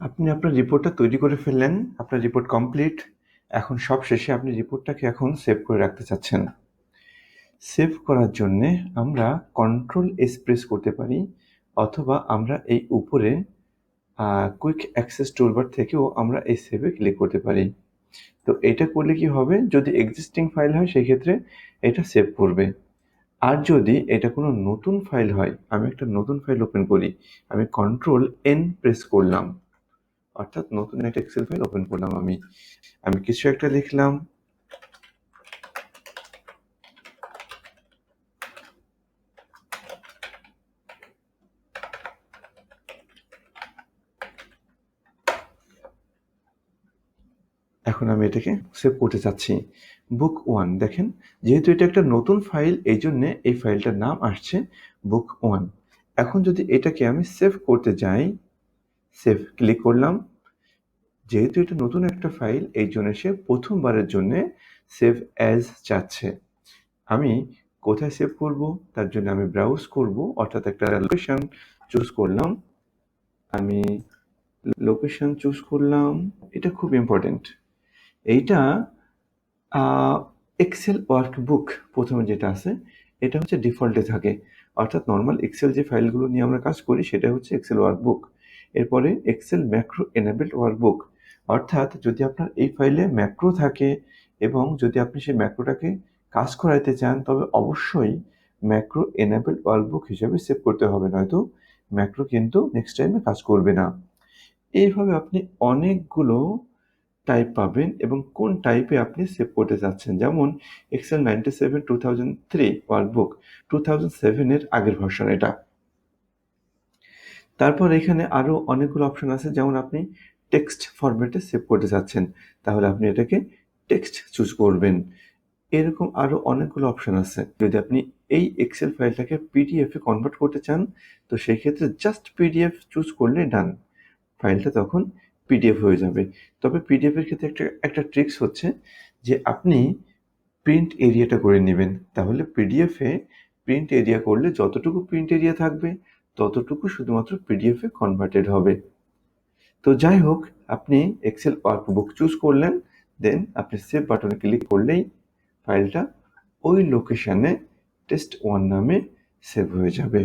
আপনি আপনার রিপোর্টটা তৈরি করে ফেললেন, আপনার রিপোর্ট কমপ্লিট। এখন সবশেষে আপনি রিপোর্টটাকে এখন সেভ করে রাখতে চাচ্ছেন। সেভ করার জন্যে আমরা কন্ট্রোল এস প্রেস করতে পারি, অথবা আমরা এই উপরে কুইক অ্যাক্সেস টুলবার থেকেও আমরা এই সেভে ক্লিক করতে পারি। তো এটা করলে কি হবে, যদি এক্সিস্টিং ফাইল হয় সেক্ষেত্রে এটা সেভ করবে। আর যদি এটা কোনো নতুন ফাইল হয়, আমি একটা নতুন ফাইল ওপেন করি, আমি কন্ট্রোল এন প্রেস করলাম, অর্থাৎ নতুন একটা এক্সেল ফাইল ওপেন করলাম। আমি কিছু একটা লিখলাম, এখন আমি এটাকে সেভ করতে চাচ্ছি। বুক 1 দেখেন, যেহেতু এটা একটা নতুন ফাইল এই জন্যে এই ফাইলটার নাম আসছে বুক 1। এখন যদি এটাকে আমি সেভ করতে যাই, সেভ ক্লিক করলাম, যেহেতু এটা নতুন একটা ফাইল এই জন্য সে প্রথমবারের জন্য সেভ অ্যাজ চাচ্ছে। আমি কোথায় সেভ করব, তার জন্য আমি ব্রাউজ করব, অর্থাৎ একটা লোকেশন চুজ করলাম। আমি লোকেশন চুজ করলাম, এটা খুব ইম্পর্টেন্ট। এইটা এক্সেল ওয়ার্কবুক প্রথমে যেটা আছে এটা হচ্ছে ডিফল্টে থাকে, অর্থাৎ নর্মাল এক্সেল যে ফাইলগুলো নিয়ে আমরা কাজ করি সেটা হচ্ছে এক্সেল ওয়ার্কবুক। এরপরে এক্সেল ম্যাক্রো এনেবলড ওয়ার্কবুক, অর্থাৎ যদি আপনার এই ফাইলে ম্যাক্রো থাকে এবং যদি আপনি সেই ম্যাক্রোটাকে কাজ করাইতে চান, তবে অবশ্যই ম্যাক্রো এনেবলড ওয়ার্কবুক হিসেবে সেভ করতে হবে, নয়তো ম্যাক্রো কিন্তু নেক্সট টাইমে কাজ করবে না। এইভাবে আপনি অনেকগুলো টাইপ পাবেন এবং কোন টাইপে আপনি সেভ করতে চাচ্ছেন। যেমন এক্সেল 97 2003 ওয়ার্কবুক, 2007 এর আগের ভার্সন এটা। তারপর এখানে আরো অনেকগুলো অপশন আছে, যেমন আপনি টেক্সট ফরম্যাটে সেভ করতে চাচ্ছেন, তাহলে আপনি এটাকে টেক্সট চুজ করবেন। এরকম আরো অনেকগুলো অপশন আছে। যদি আপনি এই এক্সেল ফাইলটাকে পিডিএফ এ কনভার্ট করতে চান, তো সেই ক্ষেত্রে জাস্ট পিডিএফ চুজ করলে ডান, ফাইলটা তখন পিডিএফ হয়ে যাবে। তবে পিডিএফ এর ক্ষেত্রে একটা ট্রিক্স হচ্ছে যে আপনি প্রিন্ট এরিয়াটা করে নেবেন, তাহলে পিডিএফ এ প্রিন্ট এরিয়া করলে যতটুকু প্রিন্ট এরিয়া থাকবে ততটুকু শুধুমাত্র পিডিএফ এ কনভার্টেড হবে। তো যাই হোক, আপনি এক্সেল ওয়ার্কবুক চুজ করলেন, দেন আপনি সেভ বাটনে ক্লিক করলেই ফাইলটা ওই লোকেশনে টেস্ট 1 নামে সেভ হয়ে যাবে।